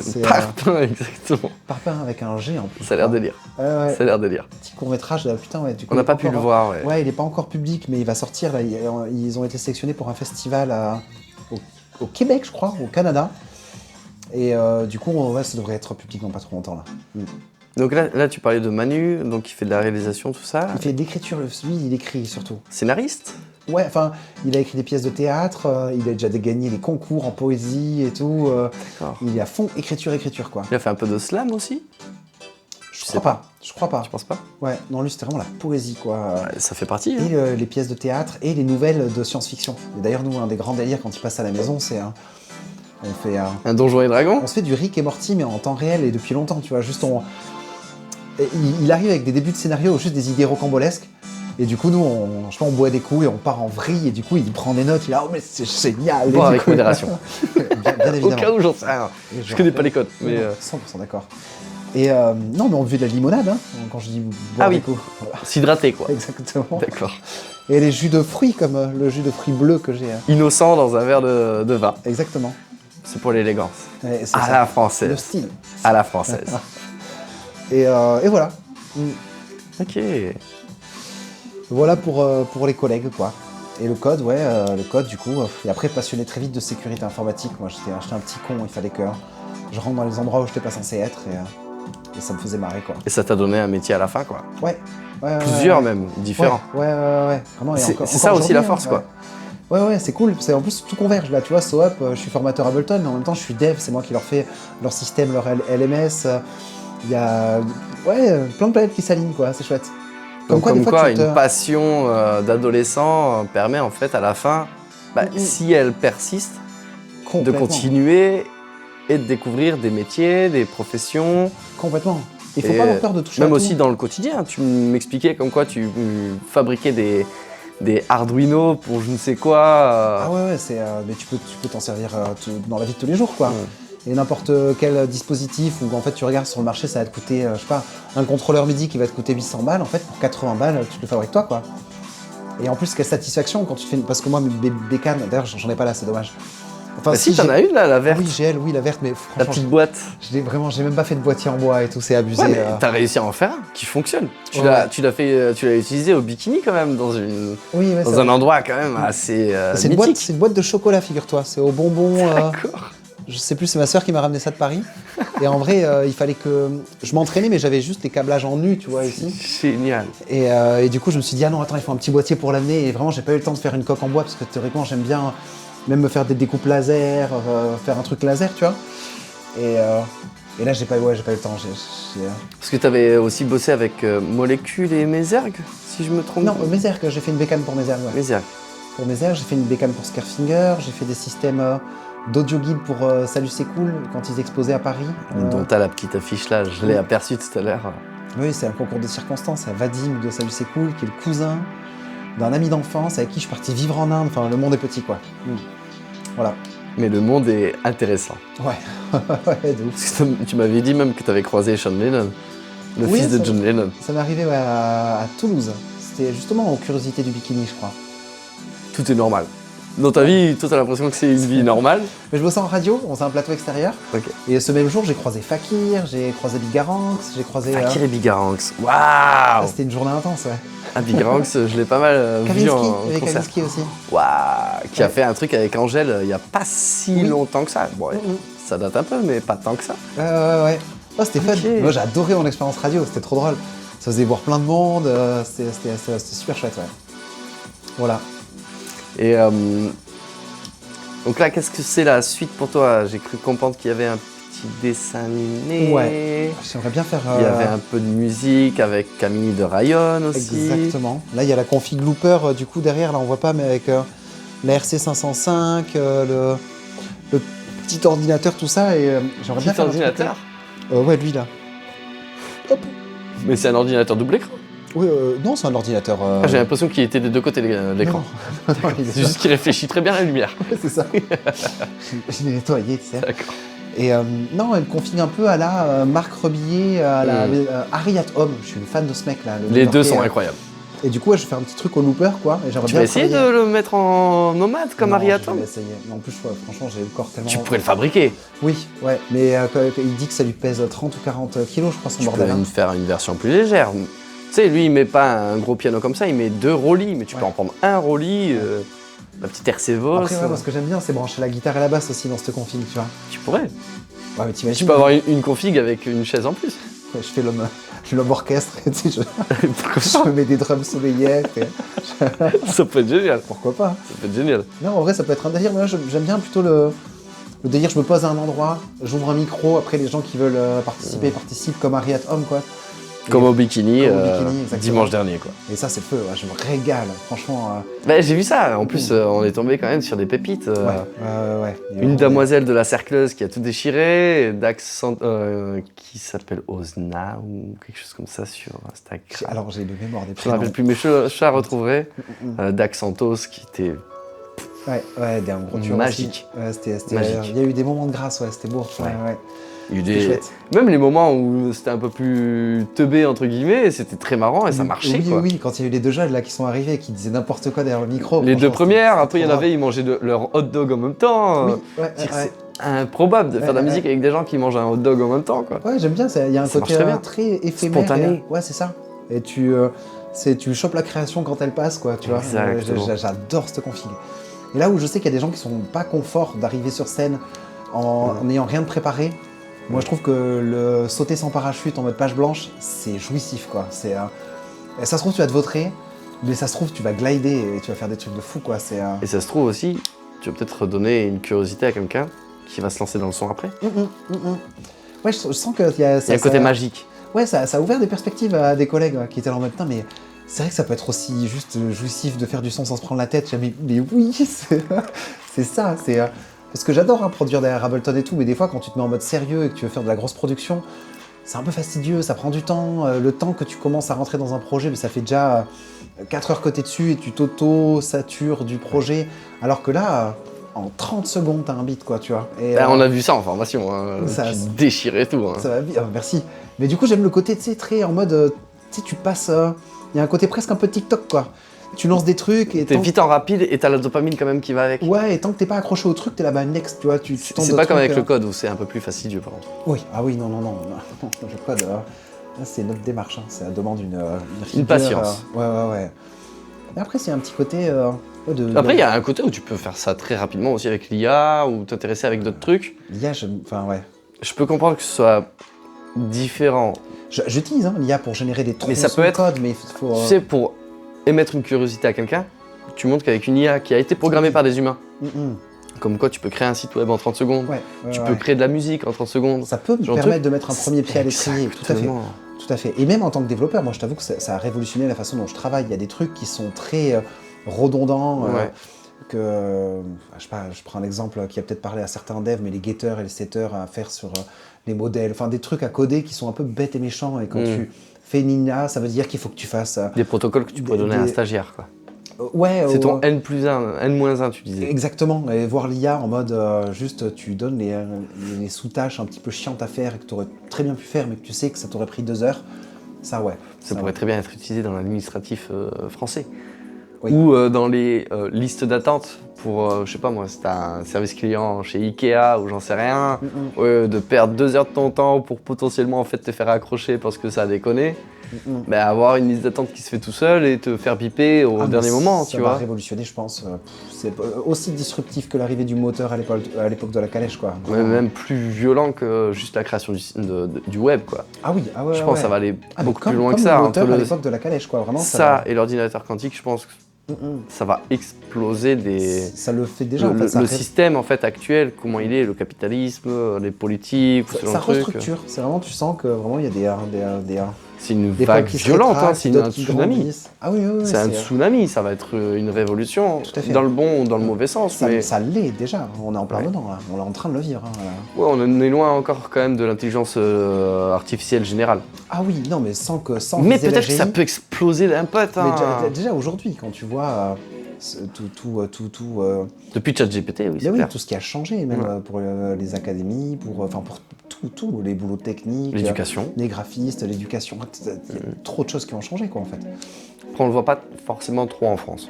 C'est Parpaing, exactement. Parpaing avec un G en plus. Ça a l'air délire. Ouais. Ça a l'air délire. Petit court-métrage, là, putain, ouais. Du coup, On n'a pas pu le voir, ouais. Ouais, il n'est pas encore public, mais il va sortir. Là, ils ont été sélectionnés pour un festival au Québec, je crois, au Canada. Et du coup, ouais, ça devrait être public dans pas trop longtemps, là. Donc là, tu parlais de Manu, donc il fait de la réalisation, tout ça. Il fait de l'écriture, lui, il écrit surtout. Scénariste? Ouais, enfin, il a écrit des pièces de théâtre, il a déjà gagné des concours en poésie et tout. D'accord. Il est à fond écriture, quoi. Il a fait un peu de slam aussi? Je crois pas. Tu penses pas? Ouais, non, lui, c'était vraiment la poésie, quoi. Ouais, ça fait partie. Hein. Et les pièces de théâtre et les nouvelles de science-fiction. Et d'ailleurs, nous, un des grands délires quand il passe à la maison, c'est on fait Un Donjon et Dragon? on se fait du Rick et Morty, mais en temps réel et depuis longtemps, tu vois. Juste il arrive avec des débuts de scénario, juste des idées rocambolesques. Et du coup, nous, on boit des coups et on part en vrille. Et du coup, il prend des notes. Il est oh, mais c'est génial. Boire Et du avec coup, modération. bien évidemment. Au cas où j'en sais rien. Et Je connais pas les codes. Non, Mais non, 100% d'accord. Et non, mais on buvait de la limonade, hein, quand je dis boire Ah des oui. coups. Voilà, s'hydrater, quoi. exactement. D'accord. Et les jus de fruits, comme le jus de fruits bleu que j'ai. Innocent dans un verre de vin. Exactement. C'est pour l'élégance. Ouais, c'est À ça. la Le française. style. À la française. Et voilà. Ok. Voilà pour les collègues, quoi. Et le code, le code, du coup. Et après, passionné très vite de sécurité informatique. Moi, j'étais un petit con, il fallait que je rentre dans les endroits où je n'étais pas censé être. Et ça me faisait marrer, quoi. Et ça t'a donné un métier à la fin, quoi. Ouais. Plusieurs même, différents. Ouais. Vraiment, et C'est encore ça aussi la force, aujourd'hui, quoi. Ouais, c'est cool. En plus, tout converge. Là, tu vois, SOAP, je suis formateur à Ableton, mais en même temps, je suis dev. C'est moi qui leur fais leur système, leur LMS. Il y a plein de planètes qui s'alignent, quoi. C'est chouette. Comme quoi, une passion d'adolescent permet en fait à la fin, si elle persiste, de continuer et de découvrir des métiers, des professions. Complètement. Il faut pas avoir peur de toucher même à tout. aussi dans le quotidien. Tu m'expliquais comme quoi tu fabriquais des Arduino pour je ne sais quoi. Ah ouais, mais tu peux t'en servir dans la vie de tous les jours, quoi. Et n'importe quel dispositif où en fait tu regardes sur le marché, ça va te coûter, je sais pas, un contrôleur MIDI qui va te coûter 800 balles, en fait pour 80 balles, tu te le fabriques toi, quoi. Et en plus, quelle satisfaction quand tu fais parce que moi, mes bécanes, d'ailleurs j'en ai pas là, c'est dommage. Enfin, si t'en as une là, la verte. Oui, la verte, mais franchement. La petite boîte. J'ai même pas fait de boîtier en bois et tout, c'est abusé. Ouais, mais t'as réussi à en faire un qui fonctionne. Tu l'as utilisé au bikini quand même, dans un endroit quand même assez mythique. C'est une boîte de chocolat, figure-toi. C'est au bonbon. D'accord. Je sais plus, c'est ma soeur qui m'a ramené ça de Paris. Et en vrai, il fallait que. Je m'entraînais, mais j'avais juste les câblages en nu, tu vois, ici. Génial. Et du coup, je me suis dit, ah non, attends, il faut un petit boîtier pour l'amener. Et vraiment, j'ai pas eu le temps de faire une coque en bois, parce que théoriquement, j'aime bien même me faire des découpes laser, faire un truc laser, tu vois. Et là, j'ai pas eu le temps. Parce que t'avais aussi bossé avec Molécule et Mézergue, si je me trompe. Non, Mézergue, j'ai fait une bécane pour Mézergue. Ouais. Mézergue. Pour Mézergue, j'ai fait une bécane pour Scarfinger, j'ai fait des systèmes d'audio guide pour Salut c'est cool quand ils exposaient à Paris. Dont t'as la petite affiche là, je l'ai aperçue tout à l'heure. Oui, c'est un concours de circonstances, c'est Vadim de Salut c'est cool, qui est le cousin d'un ami d'enfance avec qui je suis parti vivre en Inde. Enfin, le monde est petit, quoi. Voilà. Mais le monde est intéressant. Ouais, ouais, de ouf. Parce que tu m'avais dit même que t'avais croisé Sean Lennon, le fils de John Lennon. Ça m'est arrivé à Toulouse. C'était justement aux Curiosités du Bikini, je crois. Tout est normal. Dans ta vie, toi, t'as l'impression que c'est une vie normale. Mais je bossais en radio, on faisait un plateau extérieur. Okay. Et ce même jour, j'ai croisé Fakir, j'ai croisé Bigaranx, j'ai croisé... Fakir et Bigaranx, waouh. C'était une journée intense, ouais. Ah, Bigaranx, je l'ai pas mal vu en concert. Kavinsky aussi. Waouh, qui a fait un truc avec Angèle il y a pas si longtemps que ça. Bon, ça date un peu, mais pas tant que ça. Ouais. Oh, c'était fun. Moi, j'ai adoré mon expérience radio, c'était trop drôle. Ça faisait voir plein de monde, c'était super chouette, ouais. Voilà. Et donc là, qu'est-ce que c'est la suite pour toi? J'ai cru comprendre qu'il y avait un petit dessin animé. Ouais, j'aimerais bien faire... Il y avait un peu de musique avec Camille de Rayonne aussi. Exactement. Là, il y a la config looper, du coup, derrière, là, on voit pas, mais avec la RC505, le petit ordinateur, tout ça, et j'aimerais bien faire un ordinateur. Ouais, lui, là. Hop. Mais c'est un ordinateur double écran. Oui, non, c'est un ordinateur... J'ai l'impression qu'il était des deux côtés de l'écran. C'est juste qu'il réfléchit très bien à la lumière. C'est ça. Je l'ai nettoyé, tu sais. D'accord. Et non, elle config un peu à la Marc Rebillet, à la Harry at Home. Je suis une fan de ce mec, là. Les deux sont incroyables. Et du coup, je fais un petit truc au looper, quoi. Et tu vas essayer de le mettre en nomade comme Harry at Home? Je vais essayer. Mais en plus, franchement, j'ai le corps tellement... Tu pourrais le fabriquer. Oui, ouais. Mais il dit que ça lui pèse 30 ou 40 kilos, je crois, son bordel. Tu peux faire une version plus légère. Tu sais, lui, il met pas un gros piano comme ça, il met 2 Rolly, mais tu peux en prendre un Rolly, la petite RC Voss. Après, moi, ce que j'aime bien, c'est brancher la guitare et la basse aussi dans cette config, tu vois. Tu pourrais. Ouais, mais t'imagines. Tu peux avoir une config avec une chaise en plus. Ouais, je fais l'homme orchestre, tu sais, je me mets des drums sous les yeux. Ça peut être génial. Pourquoi pas? Ça peut être génial. Non, en vrai, ça peut être un délire, mais moi, j'aime bien plutôt le délire, je me pose à un endroit, j'ouvre un micro, après les gens qui veulent participer participent comme Harry at Home, quoi. Comme au bikini, dimanche dernier, quoi. Et ça, c'est le feu, ouais, je me régale, franchement. Bah, j'ai vu ça, en plus, on est tombé quand même sur des pépites. Ouais. Une demoiselle de la cercleuse qui a tout déchiré, Dax qui s'appelle Ozna ou quelque chose comme ça sur Instagram. Alors, j'ai de mémoire des prénoms. Je me rappelle plus, mais je la retrouveverai. Dax Santos qui était... Ouais, un gros tueur magique. C'était magique. Il y a eu des moments de grâce, ouais, c'était beau. Ouais. Il y a eu même les moments où c'était un peu plus teubé entre guillemets, c'était très marrant et ça marchait. Oui, quand il y a eu les deux jeunes là qui sont arrivés, qui disaient n'importe quoi derrière le micro. Les deux premières, après il y en avait, ils mangeaient leur hot dog en même temps. Oui, improbable de faire de la musique avec des gens qui mangent un hot dog en même temps, quoi. Ouais, j'aime bien, il y a un Ça côté marche très bien. très éphémère. Spontané. Ouais, c'est ça. Et tu chopes la création quand elle passe, quoi, tu vois. Exactement. J'adore cette config. Et là où je sais qu'il y a des gens qui sont pas confort d'arriver sur scène en n'ayant rien de préparé, moi je trouve que le sauter sans parachute en mode page blanche, c'est jouissif, quoi. Et ça se trouve, tu vas te vautrer, mais ça se trouve, tu vas glider et tu vas faire des trucs de fou, quoi. Et ça se trouve aussi, tu vas peut-être donner une curiosité à quelqu'un qui va se lancer dans le son après. Ouais, je sens qu'il y a... Il y a un côté magique. Ouais, ça a ouvert des perspectives à des collègues qui étaient là en mode, putain, mais c'est vrai que ça peut être aussi juste jouissif de faire du son sans se prendre la tête. Mais oui, c'est ça. Parce que j'adore produire derrière Ableton et tout, mais des fois, quand tu te mets en mode sérieux et que tu veux faire de la grosse production, c'est un peu fastidieux, ça prend du temps. Le temps que tu commences à rentrer dans un projet, mais ça fait déjà 4 heures que t'es dessus et tu t'auto-satures du projet. Alors que là, en 30 secondes, t'as un beat, quoi, tu vois. Et, On a vu ça en formation, hein. Ça- Tu déchirais tout. Hein. ça va bien, merci. Mais du coup, j'aime le côté, tu sais, très en mode, tu sais, tu passes... Il y a un côté presque un peu TikTok, quoi. Tu lances des trucs et... T'es vite en rapide et t'as la dopamine quand même qui va avec. Ouais, et tant que t'es pas accroché au truc, t'es là-bas next, tu vois, tu tentes C'est de pas comme trucs, avec le code où c'est un peu plus fastidieux par contre. Oui, ah oui, non, le code, là, c'est notre démarche, hein. Ça demande une rigueur, patience. Ouais. Et après, c'est un petit côté Après, il y a un côté où tu peux faire ça très rapidement aussi avec l'IA ou t'intéresser avec d'autres trucs. L'IA, enfin, ouais. Je peux comprendre que ce soit différent. J'utilise l'IA pour générer des tronçons Mais ça peut être, de code, mais il faut... Tu sais, pour émettre une curiosité à quelqu'un, tu montres qu'avec une IA qui a été programmée par des humains, comme quoi tu peux créer un site web en 30 secondes, Ouais, tu peux créer de la musique en 30 secondes. Ça peut me Genre permettre truc. de mettre un premier pied à l'étrier, tout à fait. Exactement. Tout à fait. Et même en tant que développeur, moi je t'avoue que ça a révolutionné la façon dont je travaille. Il y a des trucs qui sont très redondants. Ouais. Je sais pas, je prends un exemple qui a peut-être parlé à certains devs, mais les getters et les setters à faire sur les modèles, enfin des trucs à coder qui sont un peu bêtes et méchants. Et quand tu fais une IA, ça veut dire qu'il faut que tu fasses... Des protocoles que tu pourrais donner à un stagiaire, quoi. Ouais, C'est ton N+1, N-1, tu disais. Exactement, et voir l'IA en mode juste tu donnes les sous-tâches un petit peu chiantes à faire et que tu aurais très bien pu faire, mais que tu sais que ça t'aurait pris 2 heures, ça ouais. Ça pourrait très bien être utilisé dans l'administratif français. Oui. Ou dans les listes d'attente pour, je sais pas moi, si t'as un service client chez Ikea ou j'en sais rien, de perdre 2 heures de ton temps pour potentiellement en fait te faire accrocher parce que ça a déconné. Bah, avoir une liste d'attente qui se fait tout seul et te faire piper au dernier moment, tu vois. Ça va révolutionner, je pense. C'est aussi disruptif que l'arrivée du moteur à l'époque de la calèche, quoi. Ouais, même plus violent que juste la création du web, quoi. Ah oui, ah ouais. Je pense que ça va aller mais beaucoup comme, plus loin comme que ça. le moteur Entre à l'époque de la calèche, quoi. Vraiment, ça et l'ordinateur quantique, je pense que ça va exploser ça le fait déjà. le système en fait actuel, comment il est, le capitalisme, les politiques, ce genre ça de trucs. restructure. C'est vraiment, tu sens que vraiment il y a des C'est une des vague peuples qui se violente, rétractent, c'est un d'autres qui tsunami. grandissent. Ah oui, C'est un tsunami, ça va être une révolution, Tout à fait. dans le bon ou dans le mauvais sens. Ça l'est déjà, on est en plein dedans, là. On est en train de le vivre. Ouais, on est loin encore quand même de l'intelligence artificielle générale. Ah oui, non, mais sans Mais viser la peut-être que ça GI. peut exploser d'un pote. Mais Hein. déjà aujourd'hui, quand tu vois Depuis ChatGPT, oui, c'est clair. tout ce qui a changé, même pour les académies, pour tout, les boulots techniques, L'éducation. les graphistes, l'éducation, il y a trop de choses qui ont changé, quoi, en fait. Après, on le voit pas forcément trop en France.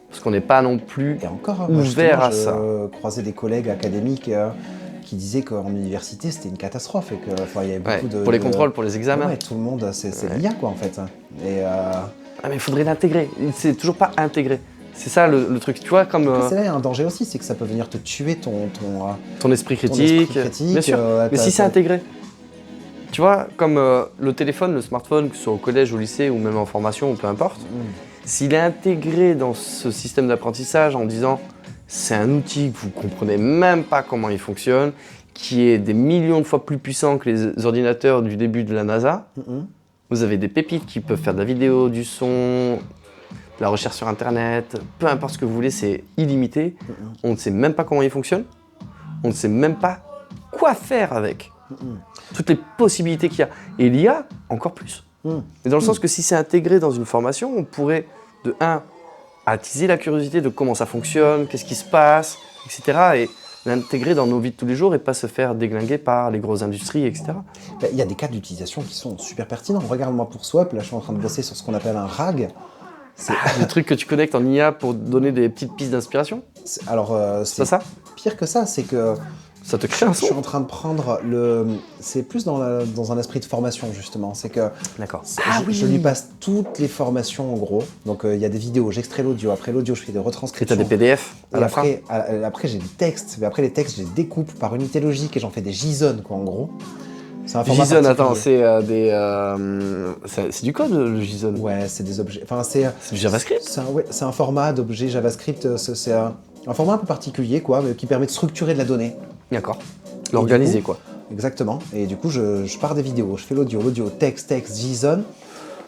Parce qu'on n'est pas non plus Et encore, ouvert à ça. Je croisais des collègues académiques qui disaient qu'en université, c'était une catastrophe et qu'il y avait beaucoup de... Pour les contrôles, pour les examens. Ouais, tout le monde, c'est l'IA, quoi, en fait. Et Ah, mais il faudrait l'intégrer. C'est toujours pas intégré. C'est ça le truc, tu vois, comme c'est là, il y a un danger aussi, c'est que ça peut venir te tuer ton esprit critique. Bien sûr, mais si c'est intégré. Tu vois, comme le téléphone, le smartphone, que ce soit au collège, au lycée ou même en formation, ou peu importe, s'il est intégré dans ce système d'apprentissage en disant c'est un outil que vous comprenez même pas comment il fonctionne, qui est des millions de fois plus puissant que les ordinateurs du début de la NASA, vous avez des pépites qui peuvent faire de la vidéo, du son, de la recherche sur internet, peu importe ce que vous voulez, c'est illimité. On ne sait même pas comment il fonctionne, on ne sait même pas quoi faire avec. Toutes les possibilités qu'il y a. Et l'IA, encore plus. Mais dans le sens que si c'est intégré dans une formation, on pourrait, de 1, attiser la curiosité de comment ça fonctionne, qu'est-ce qui se passe, etc. Et l'intégrer dans nos vies de tous les jours et pas se faire déglinguer par les grosses industries, etc. Il y a des cas d'utilisation qui sont super pertinents. Regarde-moi pour Swap, là je suis en train de bosser sur ce qu'on appelle un RAG. C'est des trucs que tu connectes en IA pour donner des petites pistes d'inspiration. Alors, c'est pas ça? Pire que ça, c'est que Ça te crée un Je suis son. en train de prendre le... C'est plus dans un esprit de formation, justement. C'est que D'accord. je lui passe toutes les formations, en gros. Donc, il y a des vidéos, j'extrais l'audio. Après l'audio, je fais des Et retranscriptions. t'as des PDF à Et la fin. après, j'ai des textes. Mais après, les textes, je les découpe par unité logique et j'en fais des JSON, quoi, en gros. C'est un format JSON, attends, particulier. c'est du code le JSON. Ouais, c'est des objets... Enfin, c'est... C'est du JavaScript. C'est un format d'objet JavaScript. C'est un format un peu particulier, quoi, mais qui permet de structurer de la donnée. D'accord. L'organiser du coup, quoi. Exactement. Et du coup, je pars des vidéos. Je fais l'audio, texte, JSON.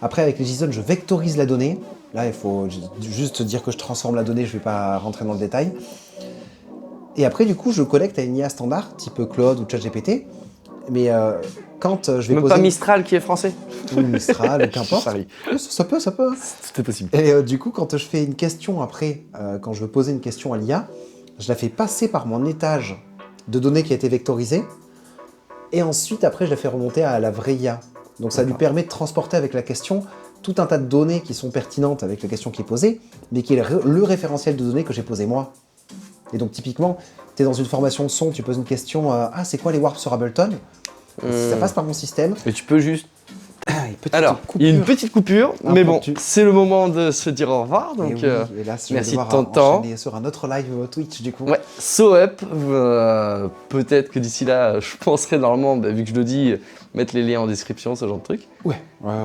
Après, avec les JSON, je vectorise la donnée. Là, il faut juste dire que je transforme la donnée. Je ne vais pas rentrer dans le détail. Et après, du coup, je connecte à une IA standard, type Claude ou ChatGPT. Mais quand je vais Même poser... pas Mistral qui est français. Ou Mistral, qu'importe. Charlie. Ça peut. Tout est possible. Et du coup, quand je fais une question après, quand je veux poser une question à l'IA, je la fais passer par mon étage de données qui a été vectorisé. Et ensuite, après, je la fais remonter à la vraie IA. Donc ça lui permet de transporter avec la question tout un tas de données qui sont pertinentes avec la question qui est posée, mais qui est le référentiel de données que j'ai posé moi. Et donc typiquement, tu es dans une formation de son, tu poses une question, c'est quoi les warps sur Ableton? Ça passe par mon système. Et tu peux juste... Petite Alors, il y a une petite coupure, mais bon, Impromptu. c'est le moment de se dire au revoir. Donc, Et oui, hélas, je vais merci de devoir ton temps. enchaîner sur un autre live Twitch du coup. Ouais, SoUp, peut-être que d'ici là, je penserai normalement, vu que je le dis, mettre les liens en description, ce genre de truc. Ouais.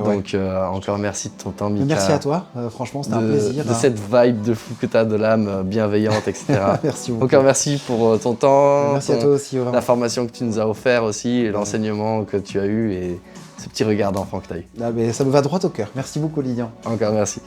Donc, encore merci de ton temps, Mika. Merci à toi, franchement, c'était un plaisir. De cette vibe de fou que tu as, de l'âme bienveillante, etc. Merci beaucoup. Encore merci pour ton temps, Merci à toi aussi, vraiment. la formation que tu nous as offert aussi, et l'enseignement que tu as eu, et ce petit regard d'enfant que tu as eu. Ah, mais ça me va droit au cœur. Merci beaucoup, Lilian. Encore merci.